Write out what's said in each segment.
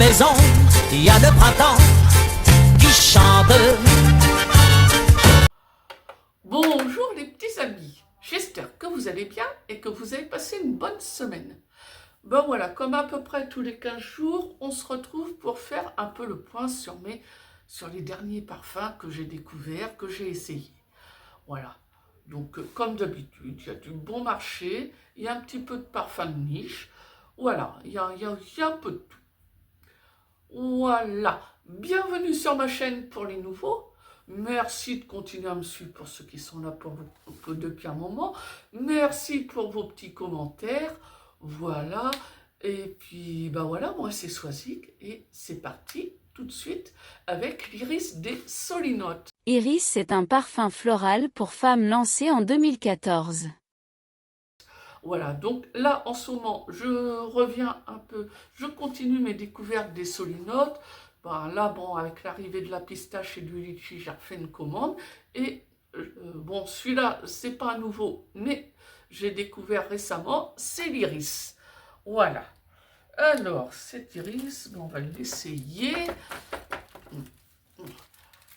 maison, il y a le printemps qui chante. Bonjour les petits amis, j'espère que vous allez bien et que vous avez passé une bonne semaine. Ben voilà, comme à peu près tous les 15 jours, on se retrouve pour faire un peu le point sur les derniers parfums que j'ai découverts, que j'ai essayés. Voilà, donc comme d'habitude, il y a du bon marché, il y a un petit peu de parfum de niche, voilà, il y a un peu de tout. Voilà, bienvenue sur ma chaîne pour les nouveaux. Merci de continuer à me suivre pour ceux qui sont là depuis un moment. Merci pour vos petits commentaires. Voilà, et puis ben voilà, moi c'est Swazik et c'est parti tout de suite avec l'iris des Solinotes. Iris est un parfum floral pour femmes lancé en 2014. Voilà, donc là en ce moment, je reviens un peu, je continue mes découvertes des Solinotes. Ben, là, bon, avec l'arrivée de la pistache et du litchi, j'ai refait une commande. Et bon, celui-là, c'est pas un nouveau, mais j'ai découvert récemment, c'est l'iris. Voilà. Alors, cet iris, bon, on va l'essayer.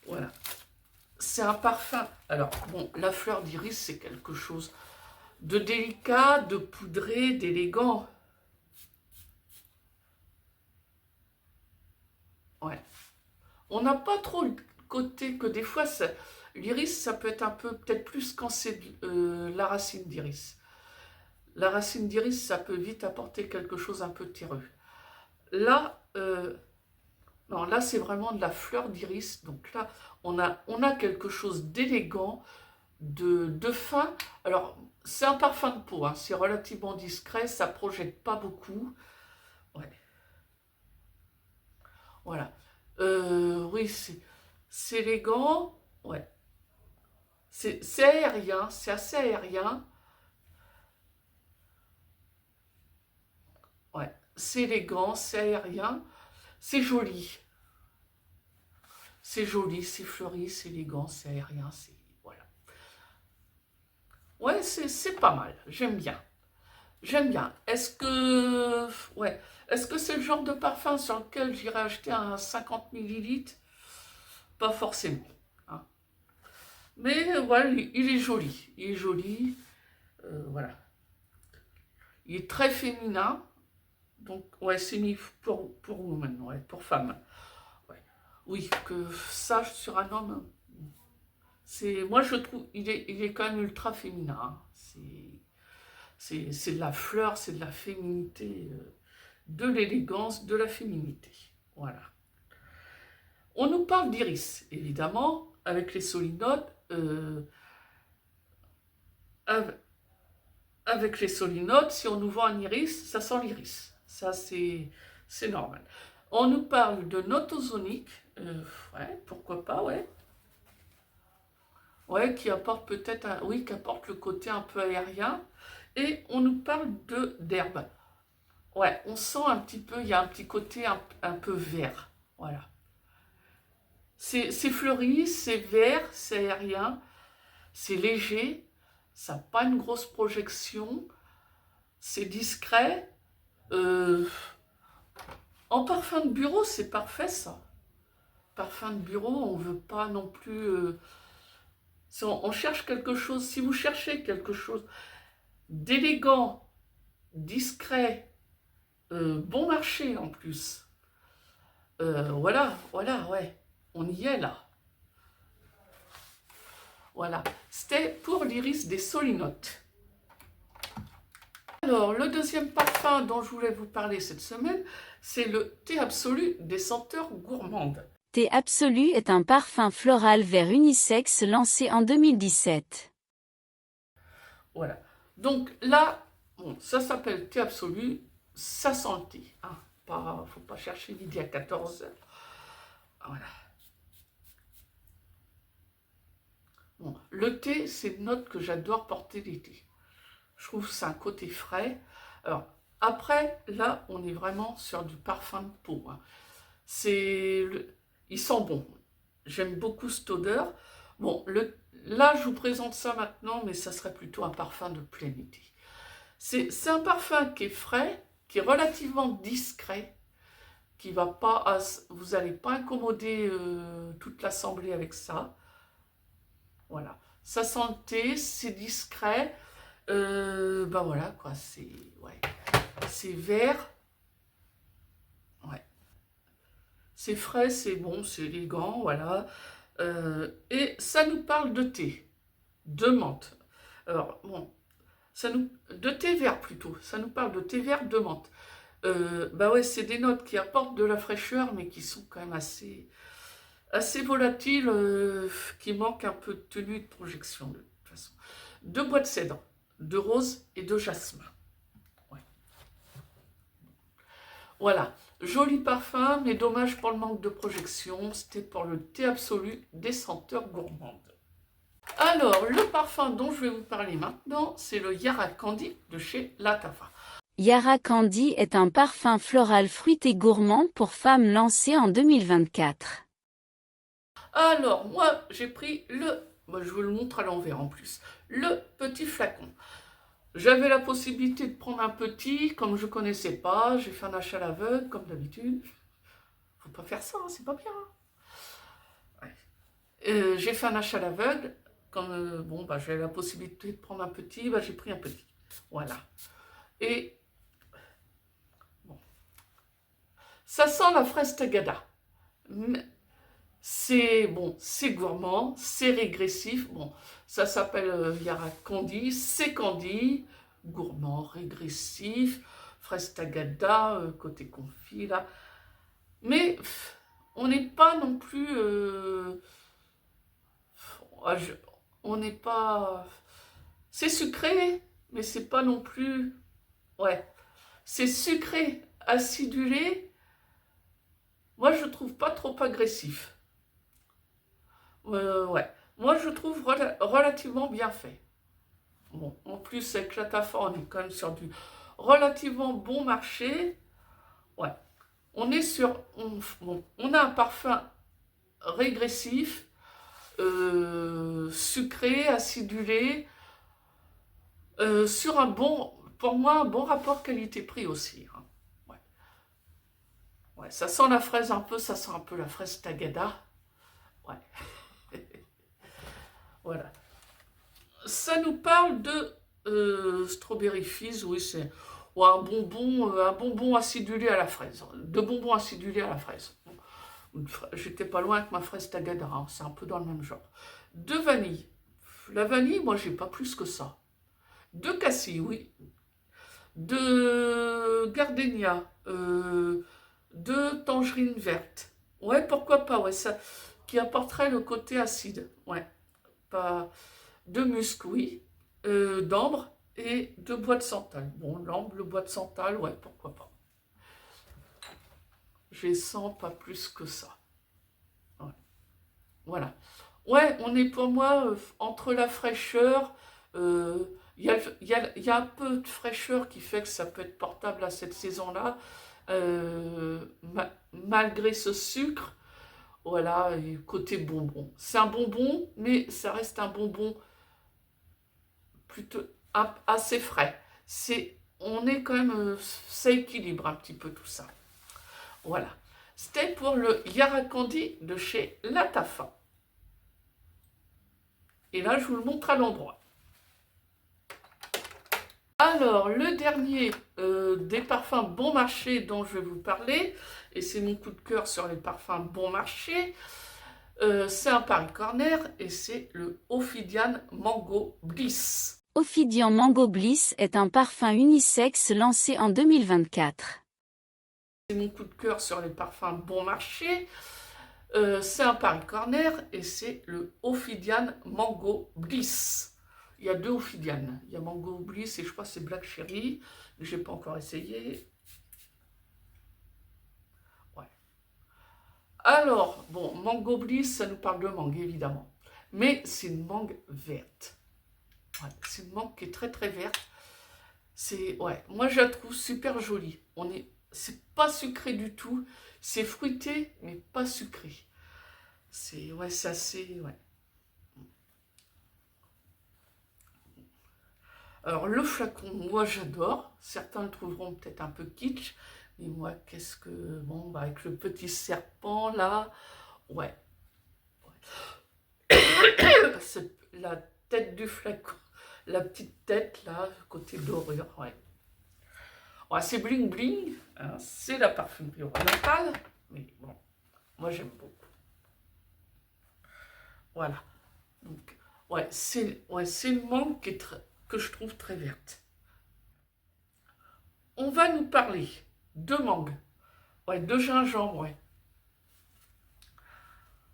Voilà. C'est un parfum. Alors, bon, la fleur d'iris, c'est quelque chose de délicat, de poudré, d'élégant. Ouais. On n'a pas trop le côté que des fois, l'iris, ça peut être un peu, peut-être plus quand c'est la racine d'iris. La racine d'iris, ça peut vite apporter quelque chose un peu terreux. Là, non, là, c'est vraiment de la fleur d'iris. Donc là, on a quelque chose d'élégant, de fin. Alors, c'est un parfum de peau, hein, c'est relativement discret, ça projette pas beaucoup. Ouais. Voilà. Oui, c'est élégant. Ouais. C'est aérien, c'est assez aérien. Ouais. C'est élégant, c'est aérien. C'est joli. C'est joli, c'est fleuri, c'est élégant, c'est aérien, c'est... Voilà. Ouais, c'est pas mal. J'aime bien. J'aime bien. Est-ce que... Ouais. Est-ce que c'est le genre de parfum sur lequel j'irai acheter un 50 millilitres? Pas forcément. Hein. Mais voilà, il est joli. Il est joli. Voilà. Il est très féminin. Donc, ouais, c'est mis pour woman, ouais, pour femme. Ouais. Oui, que ça, sur un homme, moi je trouve, il est quand même ultra féminin. Hein. C'est de la fleur, c'est de la féminité, de l'élégance, de la féminité. Voilà. On nous parle d'iris, évidemment, avec les solinotes. Avec les solinotes, si on nous vend un iris, ça sent l'iris. Ça, c'est normal. On nous parle de notes ozoniques. Ouais, pourquoi pas, ouais. Ouais, qui apporte peut-être, oui, qui apporte le côté un peu aérien. Et on nous parle d'herbe. Ouais, on sent un petit peu, il y a un petit côté un peu vert. Voilà. C'est fleuri, c'est vert, c'est aérien, c'est léger, ça n'a pas une grosse projection, c'est discret. En parfum de bureau, c'est parfait ça. Parfum de bureau, on ne veut pas non plus... on cherche quelque chose, si vous cherchez quelque chose d'élégant, discret, bon marché en plus, voilà, ouais, on y est là. Voilà, c'était pour l'iris des solinotes. Alors, le deuxième parfum dont je voulais vous parler cette semaine, c'est le thé absolu des senteurs gourmandes. Thé absolu est un parfum floral vert unisexe lancé en 2017. Voilà. Donc là, bon, ça s'appelle thé absolu, ça sent le thé. Hein. Faut pas chercher midi à 14h. Voilà. Bon, le thé, c'est une note que j'adore porter l'été. Je trouve que c'est un côté frais. Alors, après, là, on est vraiment sur du parfum de peau. Hein. Il sent bon. J'aime beaucoup cette odeur. Bon, là, je vous présente ça maintenant, mais ça serait plutôt un parfum de plein été. C'est un parfum qui est frais, qui est relativement discret, qui va pas, vous n'allez pas incommoder toute l'assemblée avec ça. Voilà. Ça sent le thé, c'est discret. Ben voilà quoi, c'est vert. Ouais. C'est frais, c'est bon, c'est élégant, voilà. Et ça nous parle de thé, de menthe. Alors, bon, de thé vert plutôt. Ça nous parle de thé vert de menthe. Bah ouais, c'est des notes qui apportent de la fraîcheur, mais qui sont quand même assez volatiles, qui manquent un peu de tenue et de projection, de toute façon. De bois de cèdre, de rose et de jasmin. Ouais. Voilà. Joli parfum, mais dommage pour le manque de projection. C'était pour le thé absolu des senteurs gourmandes. Alors, le parfum dont je vais vous parler maintenant, c'est le Yara Candy de chez Lattafa. Yara Candy est un parfum floral fruité gourmand pour femmes lancé en 2024. Alors, moi, j'ai pris je vous le montre à l'envers en plus, le petit flacon. J'avais la possibilité de prendre un petit, comme je ne connaissais pas, j'ai fait un achat à l'aveugle, comme d'habitude. Faut pas faire ça, hein, c'est pas bien. Ouais. J'ai fait un achat à l'aveugle, comme j'avais la possibilité de prendre un petit, j'ai pris un petit. Voilà. Et bon, ça sent la fraise tagada. C'est bon, c'est gourmand, c'est régressif. Bon, ça s'appelle Yara Candy, c'est candy, gourmand, régressif, fraise tagada, côté confit là. Mais on n'est pas non plus, on n'est pas, c'est sucré, mais c'est pas non plus, ouais, c'est sucré, acidulé. Moi, je trouve pas trop agressif. Ouais. Moi, je trouve relativement bien fait. Bon, en plus, avec Lattafa, on est quand même sur du relativement bon marché. Ouais. On est sur... On a un parfum régressif, sucré, acidulé, sur pour moi, un bon rapport qualité-prix aussi. Hein. Ouais. Ouais, ça sent la fraise un peu, ça sent un peu la fraise tagada. Ouais. Voilà. Ça nous parle de Strawberry Fizz, oui, c'est un bonbon acidulé à la fraise. De bonbons acidulés à la fraise. J'étais pas loin avec ma fraise tagada, hein, c'est un peu dans le même genre. De vanille. La vanille, moi, j'ai pas plus que ça. De cassis, oui. De gardenia. De tangerine verte. Ouais, pourquoi pas, ouais, ça qui apporterait le côté acide. Ouais, pas... De musc, oui, d'ambre et de bois de santal. Bon, l'ambre, le bois de santal, ouais, pourquoi pas. Je les sens pas plus que ça. Ouais. Voilà. Ouais, on est pour moi entre la fraîcheur, il y a un peu de fraîcheur qui fait que ça peut être portable à cette saison-là, malgré ce sucre. Voilà, et côté bonbon. C'est un bonbon, mais ça reste un bonbon plutôt assez frais. On est quand même, ça équilibre un petit peu tout ça. Voilà. C'était pour le Yara Candy de chez Lattafa. Et là, je vous le montre à l'endroit. Alors, le dernier des parfums bon marché dont je vais vous parler, et c'est mon coup de cœur sur les parfums bon marché, c'est un Paris Corner et c'est le Ophidian Mango Bliss. Ophidian Mango Bliss est un parfum unisexe lancé en 2024. C'est mon coup de cœur sur les parfums bon marché. C'est un Paris Corner et c'est le Ophidian Mango Bliss. Il y a deux Ophidian. Il y a Mango Bliss et je crois que c'est Black Cherry. Je n'ai pas encore essayé. Ouais. Alors, bon, Mango Bliss, ça nous parle de mangue évidemment. Mais c'est une mangue verte. Ouais, c'est une mangue qui est très très verte. Ouais, moi je la trouve super jolie. C'est pas sucré du tout. C'est fruité, mais pas sucré. C'est assez, ouais. Alors le flacon, moi j'adore. Certains le trouveront peut-être un peu kitsch, Et moi, qu'est-ce que... Bon, bah, avec le petit serpent, là, ouais. C'est la tête du flacon, la petite tête, là, côté dorure, ouais. Ouais, c'est bling bling, hein, c'est la parfumerie orientale, mais bon, moi j'aime beaucoup. Voilà. Donc, ouais, c'est une mangue que je trouve très verte. On va nous parler de mangue, ouais, de gingembre, ouais.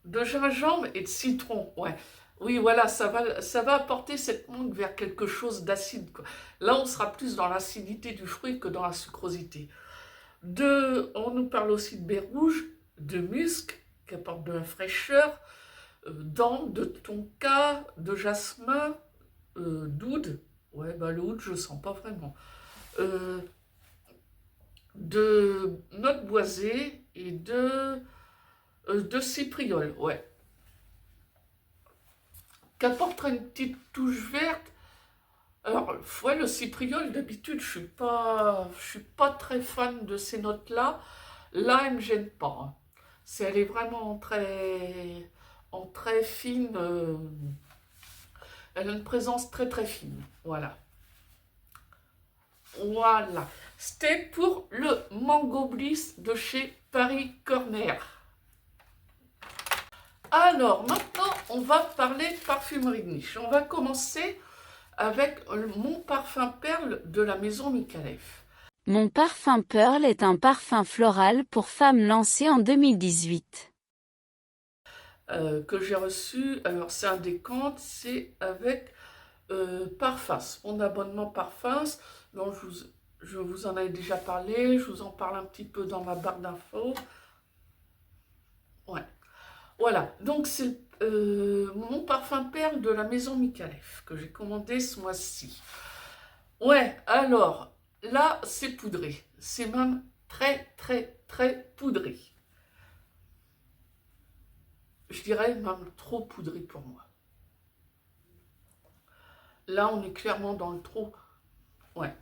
De gingembre et de citron, ouais. Oui, voilà, ça va apporter cette mangue vers quelque chose d'acide, quoi. Là, on sera plus dans l'acidité du fruit que dans la sucrosité. On nous parle aussi de baie rouge, de musc, qui apporte de la fraîcheur, d'ambre, de tonka, de jasmin, d'oud. Ouais, bah le oud, je sens pas vraiment. De noix boisée et de cypriole, ouais. Qu'apportera une petite touche verte. Alors, ouais, le cypriole, d'habitude, je suis pas très fan de ces notes-là. Là, elle me gêne pas, hein. Elle est vraiment en très fine. Elle a une présence très très fine. Voilà. Voilà. C'était pour le Mango Bliss de chez Paris Corner. Alors, maintenant, on va parler parfumerie de niche. On va commencer avec mon parfum perle de la maison Micallef. Mon parfum Pearl est un parfum floral pour femmes lancé en 2018. Que j'ai reçu, alors c'est un décompte, c'est avec Parfums, mon abonnement Parfums, dont je vous en avais déjà parlé, je vous en parle un petit peu dans ma barre d'infos. Ouais. Voilà, donc c'est mon parfum perle de la maison Micallef que j'ai commandé ce mois-ci. Ouais, alors là c'est poudré, c'est même très très très poudré. Je dirais même trop poudré pour moi. Là on est clairement dans le trop. Ouais.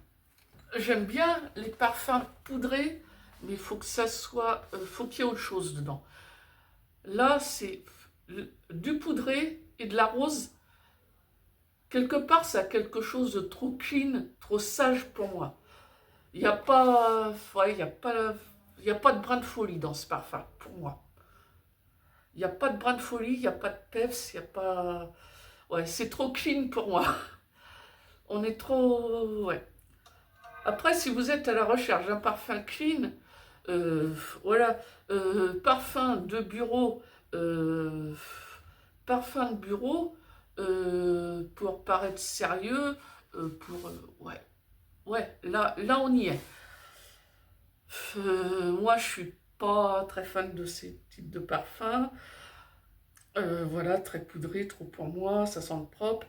J'aime bien les parfums poudrés, mais il faut que ça soit, faut qu'il y ait autre chose dedans. Là, c'est du poudré et de la rose. Quelque part, ça a quelque chose de trop clean, trop sage pour moi. Il n'y a pas, ouais, il y a pas de brin de folie dans ce parfum, pour moi. Il n'y a pas de brin de folie, il n'y a pas de peps, il n'y a pas... Ouais, c'est trop clean pour moi. On est trop... Ouais. Après, si vous êtes à la recherche d'un parfum clean, voilà, parfum de bureau, parfum de bureau, pour paraître sérieux, ouais, ouais, là on y est. Moi, je suis pas très fan de ces types de parfums. Voilà, très poudré, trop pour moi, ça sent le propre.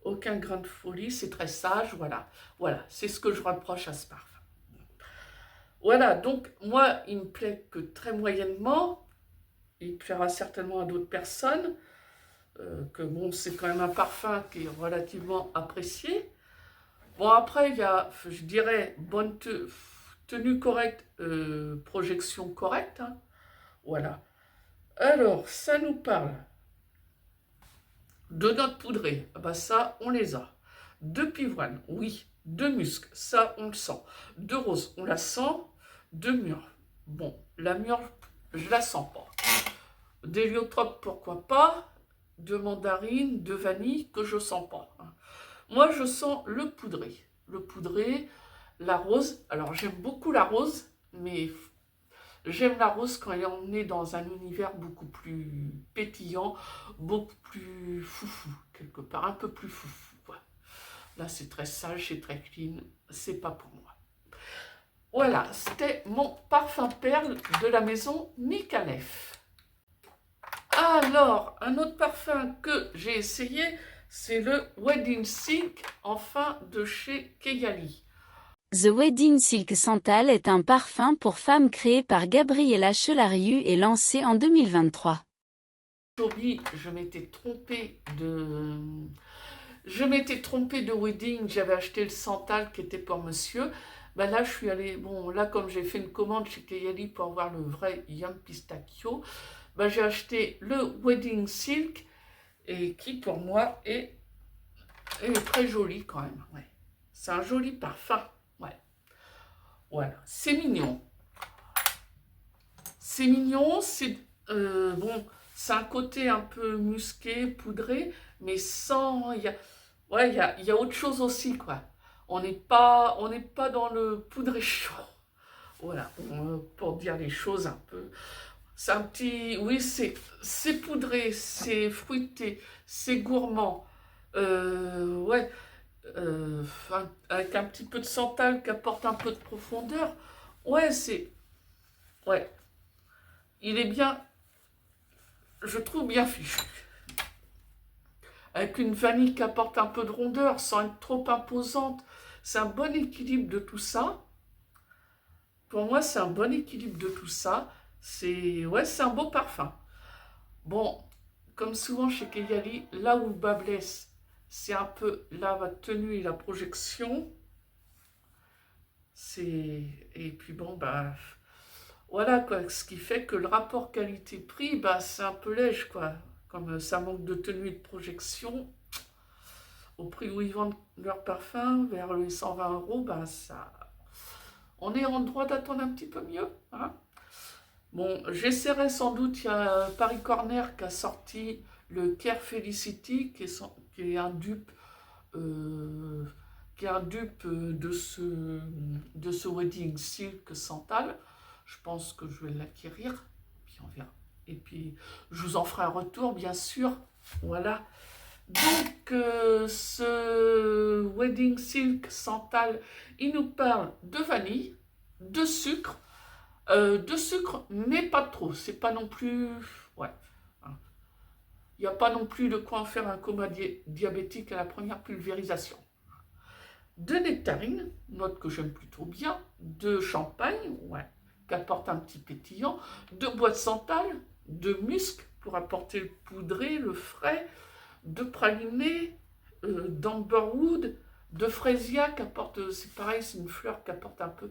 Aucun grain de folie, c'est très sage, voilà. Voilà, c'est ce que je reproche à ce parfum. Voilà, donc moi, il me plaît que très moyennement. Il plaira certainement à d'autres personnes. Que bon, c'est quand même un parfum qui est relativement apprécié. Bon, après, il y a, je dirais, bonne tenue correcte, projection correcte, hein. Voilà. Alors, ça nous parle de notes poudrées. Ah bah ça, on les a. De pivoine, oui. De musc, ça, on le sent. De rose, on la sent. De mûre, bon, la mûre, je la sens pas. D'héliotrope, pourquoi pas. De mandarine, de vanille, que je sens pas, hein. Moi, je sens le poudré, la rose. Alors, j'aime beaucoup la rose, mais j'aime la rose quand elle est dans un univers beaucoup plus pétillant, beaucoup plus foufou, quelque part, un peu plus foufou. Voilà. Là, c'est très sage, c'est très clean, c'est pas pour moi. Voilà, c'était mon parfum perle de la maison Micallef. Alors, un autre parfum que j'ai essayé, c'est le Wedding Silk, enfin de chez Keyali. The Wedding Silk Santal est un parfum pour femmes créé par Gabriella Chelariu et lancé en 2023. Aujourd'hui, je m'étais trompée de Wedding, j'avais acheté le Santal qui était pour monsieur. Ben là, je suis allée, bon, là, comme j'ai fait une commande chez Kayali pour avoir le vrai Yum Pistachio, ben, j'ai acheté le Wedding Silk, et qui, pour moi, est très joli quand même, ouais. C'est un joli parfum, ouais. Voilà, c'est mignon. C'est mignon, c'est, bon, c'est un côté un peu musqué, poudré, mais sans, ouais, il y a autre chose aussi, quoi. On n'est pas dans le poudré chaud. Voilà, pour dire les choses un peu. C'est un petit, oui, c'est poudré, c'est fruité, c'est gourmand. Ouais, avec un petit peu de santal qui apporte un peu de profondeur. Ouais, ouais, il est bien, je trouve bien fichu. Avec une vanille qui apporte un peu de rondeur sans être trop imposante. C'est un bon équilibre de tout ça. Pour moi, c'est un bon équilibre de tout ça. Ouais, c'est un beau parfum. Bon, comme souvent chez Kayali, là où le bas blesse, c'est un peu la tenue et la projection. Et puis bon, bah voilà quoi, ce qui fait que le rapport qualité-prix, bah c'est un peu léger quoi. Comme ça manque de tenue et de projection, au prix où ils vendent leur parfum, vers les 120 €, bah ça, on est en droit d'attendre un petit peu mieux, hein. Bon, j'essaierai sans doute, il y a Paris Corner qui a sorti le Care Felicity, qui est un dupe, de ce Wedding Silk Santal. Je pense que je vais l'acquérir, puis on verra. Et puis, je vous en ferai un retour, bien sûr. Voilà. Donc, ce Wedding Silk Santal, il nous parle de vanille, de sucre, mais pas trop. C'est pas non plus... Ouais. Il n'y a pas non plus de quoi en faire un coma diabétique à la première pulvérisation. De nectarine, note que j'aime plutôt bien. De champagne, ouais, qui apporte un petit pétillant. De bois de santal, de musc pour apporter le poudré, le frais. De praliné, d'amberwood, de fraisia qui apporte, c'est pareil, c'est une fleur qui apporte un peu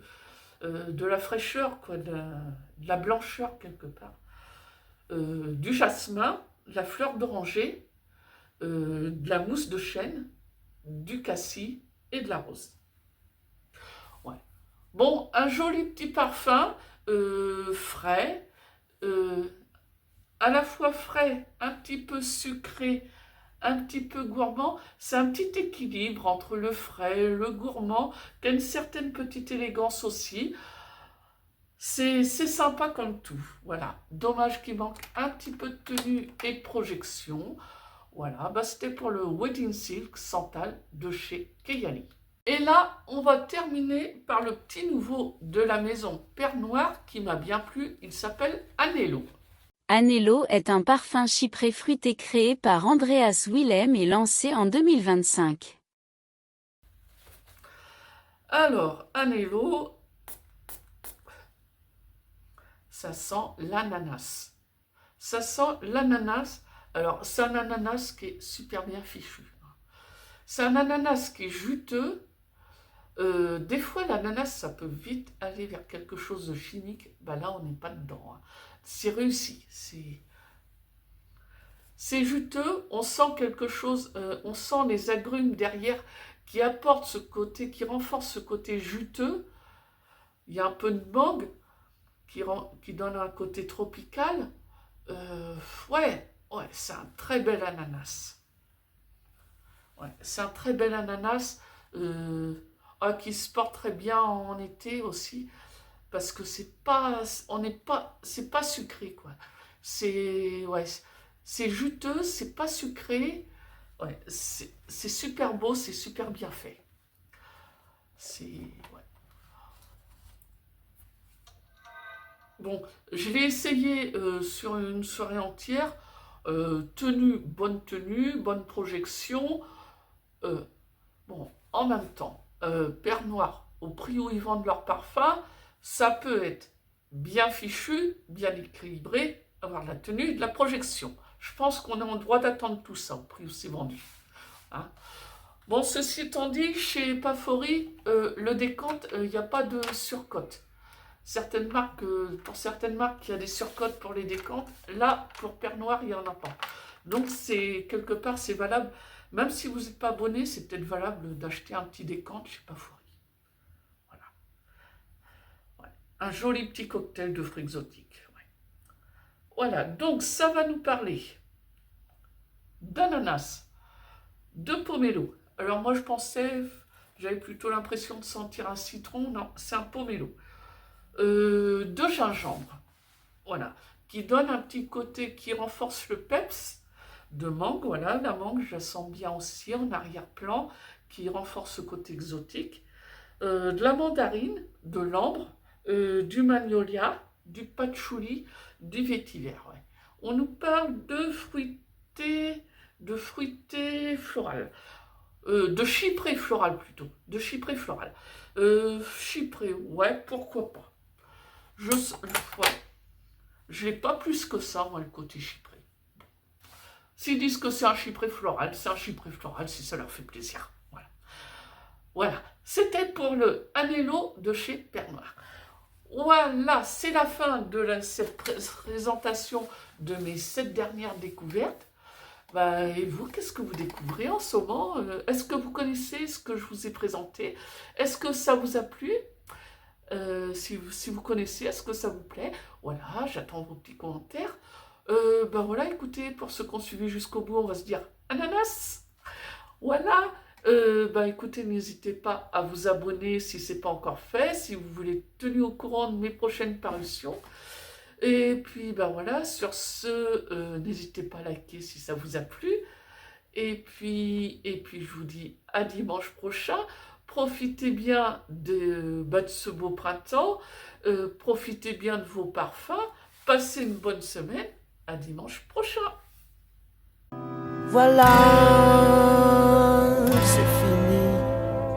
de la fraîcheur, quoi, de la blancheur quelque part. Du jasmin, de la fleur d'oranger, de la mousse de chêne, du cassis et de la rose. Ouais. Bon, un joli petit parfum frais, à la fois frais, un petit peu sucré, un petit peu gourmand. C'est un petit équilibre entre le frais, le gourmand, qui a une certaine petite élégance aussi. C'est sympa comme tout, voilà. Dommage qu'il manque un petit peu de tenue et de projection. Voilà, bah c'était pour le Wedding Silk Santal de chez Kayali. Et là, on va terminer par le petit nouveau de la maison Père Noir qui m'a bien plu. Il s'appelle Anello. Anello est un parfum chypré fruité créé par Andreas Willem et lancé en 2025. Alors, Anello, ça sent l'ananas. Ça sent l'ananas. Alors, c'est un ananas qui est super bien fichu. C'est un ananas qui est juteux. Des fois, l'ananas, ça peut vite aller vers quelque chose de chimique. Bah là, on n'est pas dedans, hein. C'est réussi. C'est juteux. On sent quelque chose. On sent les agrumes derrière qui apportent ce côté, qui renforce ce côté juteux. Il y a un peu de mangue qui donne un côté tropical. Ouais, c'est un très bel ananas. Ouais, c'est un très bel ananas qui se porte très bien en été aussi, parce que c'est pas sucré quoi. C'est juteux, c'est pas sucré. Ouais, c'est super beau, c'est super bien fait. Ouais. Bon, je l'ai essayé sur une soirée entière. Bonne tenue, bonne projection. Bon, en même temps, Père Noir, au prix où ils vendent leur parfum, ça peut être bien fichu, bien équilibré, avoir de la tenue et de la projection. Je pense qu'on est en droit d'attendre tout ça au prix où c'est vendu, hein. Bon, ceci étant dit, chez Pafori, le décompte, il n'y a pas de surcote. Certaines marques, pour certaines marques, il y a des surcotes pour les décomptes. Là, pour Père Noir, il n'y en a pas. Donc, c'est quelque part, c'est valable. Même si vous n'êtes pas abonné, c'est peut-être valable d'acheter un petit décompte chez Pafori. Voilà. Ouais. Un joli petit cocktail de fruits exotiques. Ouais. Voilà, donc ça va nous parler d'ananas, de pomelo. Alors moi, je pensais, j'avais plutôt l'impression de sentir un citron. Non, c'est un pomelo. De gingembre, voilà, qui donne un petit côté qui renforce le peps, de mangue, voilà, la mangue, je la sens bien aussi en arrière-plan, qui renforce ce côté exotique, de la mandarine, de l'ambre, du magnolia, du patchouli, du vétiver, ouais. On nous parle de fruité floral, de chyprée floral plutôt, de chyprée floral. Chyprée, ouais, pourquoi pas. Je n'ai pas plus que ça, moi, le côté chypré. S'ils disent que c'est un chypré floral, c'est un chypré floral si ça leur fait plaisir. Voilà. Voilà. C'était pour le Anello de chez Père Noir. Voilà, c'est la fin de cette présentation de mes 7 dernières découvertes. Bah, et vous, qu'est-ce que vous découvrez en ce moment? Est-ce que vous connaissez ce que je vous ai présenté? Est-ce que ça vous a plu? Si vous connaissez, est-ce que ça vous plaît? Voilà, j'attends vos petits commentaires. Ben voilà, écoutez, pour ceux qui ont suivi jusqu'au bout, on va se dire ananas. Voilà. Ben écoutez, n'hésitez pas à vous abonner si ce n'est pas encore fait, si vous voulez être tenu au courant de mes prochaines parutions. Et puis, ben voilà, sur ce, n'hésitez pas à liker si ça vous a plu. Et puis, je vous dis à dimanche prochain. Profitez bien de ce beau printemps. Profitez bien de vos parfums. Passez une bonne semaine. À dimanche prochain. Voilà.